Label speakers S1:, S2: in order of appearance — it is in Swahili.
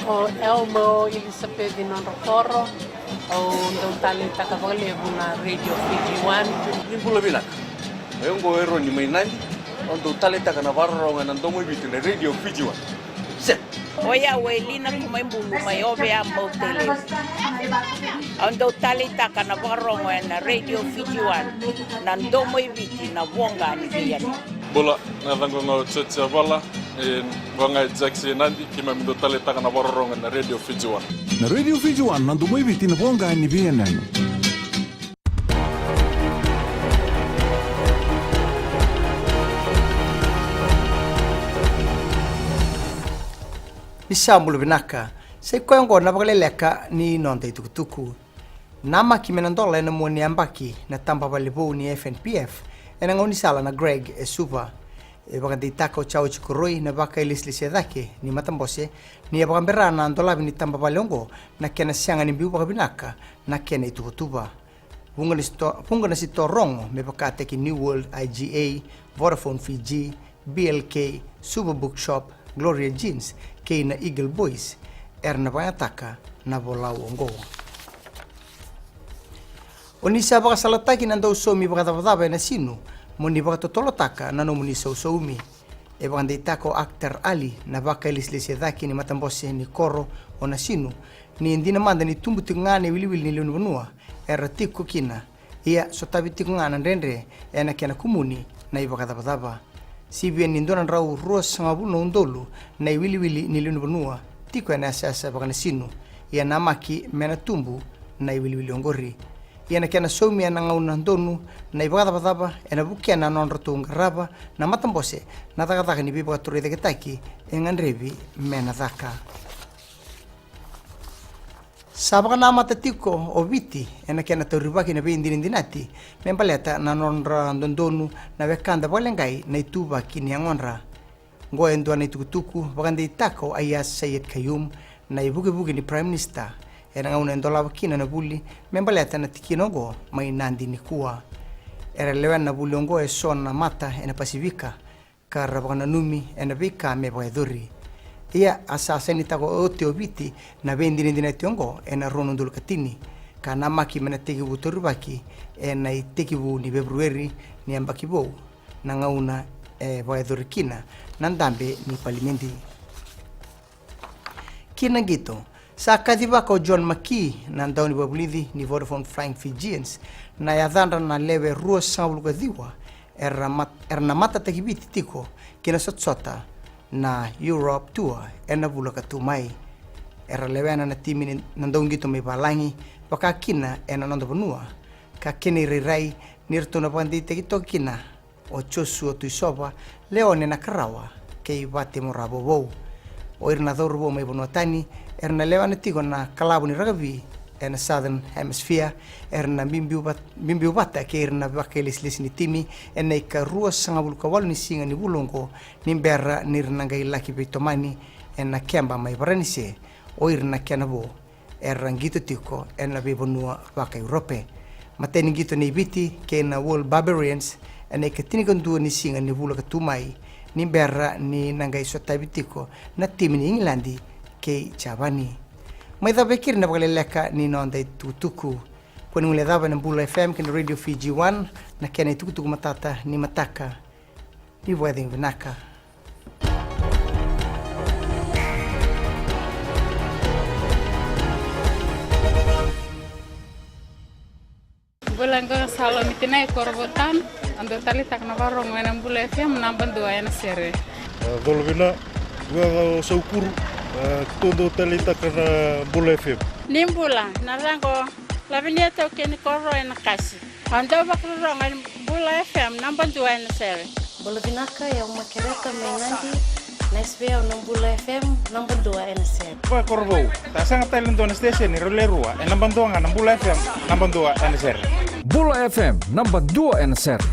S1: O Elmo Elizabeth Nonroforo o Ndong Talita Kavalevu na Radio Fiji One.
S2: Nimbula Vilak. Ayongo ero ni mainandi. Ndong Talita Kanavarro na Ndomo Bitu na Radio Fiji One. Set.
S3: Oya welina kumaibulu mayobe ambao tele. Ndong Talita Kanavarro na Radio Fiji One na Ndomo Bitu na Wonga ni Biyani.
S4: Bola na dangonga Tsotsia Bala. Wanga Jackson Nandi kima Ndong Talita Kanavarro na Radio Fiji One.
S5: Na Radio Fiji One na Ndomo Bitu na Wonga ni Biyani.
S6: Bisambulu binaka se koengo na bagaleleka ni nonde tukutuku nama kimenandola na mwani ambaki na tamba balibu ni FNPF ena ngoni sala na Greg Esupa bagandi tako chao chikuroi na baka ilislisya dake ni matambose ni abagambera na ndola ni tamba balongo na kena sianga ni biu bagabinaka na kena itukutuba punga na sito rongo me bakate ki New World IGA Vodafone Fiji BLK Super Bookshop Gloria Jeans kay na Eagle Boys erna bayataka na bolawongo onisa baka salataki nando somi baka dababa na sinu moni baka totolotaka na no muni soumi e baka nditako actor Ali na baka lislisya daki ni matambose ni koro ona sinu ni ndina manda ni tumbuti ngane wiliwili ni lununua eratiku kina ia sotabiti ngana ndendre ena kena kumuni na ibaka dababa CBN nindona rau ruas mabuno ndolu na iwiliwili nilunubunua tiko ya nasasa bakana sinu ya namaki menatumbu na iwiliwili ongori ya nakena somi ya nangauna ndonu na ibagada badaba ya nabukia na nonrotu ngaraba na matambose na takataka ni bibaga turide ketaki enganrebi menadaka sabaka na matatiko obiti ena kena toribaki na bindin dinati membaleta na nonra ndondonu na bekanda balengai na ituba kiniangonra ngoendo na itukutuku bagandi tako ayas Sayed Kayum na ibuge ni prime minister ena ngauna ndola bakina na buli membaleta na tikinogo mai nandi ni kuwa era lewan na bulongo e sona mata ena pasifika karabana numi ena bika me baiduri ia asasa ni tako ote obiti na bendini dina tiongo ena ronondul katini kana maki menateki butorubaki ena itekibu ni Februari ni ambakibo na ngauna vaedorikina na ndambe ni palimenti kina gito sa kadiba ko John Maki na ndawni babulidi ni Vodafone Flying Fijians na yadhandra na lewe ruo sabulukadiwa erna mata tekibiti tiko kina sotsota na Europe tour ena bulaka tumai era lewena na timi nandongito me balangi baka kina ena nondo benua ka kini rirai nirto na pandite kito kina o chosu tu soba leone na karawa ke bate morabobo o irna dorbo me bonotani erna lewena tigo na kalabu ni rugby ena Southern Hemisphere erna bimbiu bata ke erna bakelis lisni timi ena ka rua sangabul kawal ni singa ni bulongo ni berra nirna ngai laki bitomani ena kemba mai baranise o irna kenabo errangito tiko ena bebonua baka Europe mateni gito ni biti ke na World Barbarians ena ketini kondu ni singa ni bulaka tumai ni berra ni nangai sotabitiko na timi ni Englandi ke chabani mai da bekir na bagaleleka ni nonda tutuku kwani mule daba na Bula FM kin Radio Fiji One na kena tutuku matata ni mataka ni wedding vinaka
S7: Bulanga salo mitina korbotan ando Talita Kanavarro ngena Bula FM namban dua ena sere
S8: dolvina gua saukuru todo Talita kana Bula FM
S7: nimbula narango lavinia to ken korro ena kasi ando bakro ngan Bula FM namban dua ena sere
S9: Bula binaka ya makereta menandi Nesbea no Bula FM namban dua ena sere
S8: Ba korbo ta sanga talent on station ni rolerua namban dua ngana Bula FM namban dua ena sere
S10: Bula FM namban dua ena sere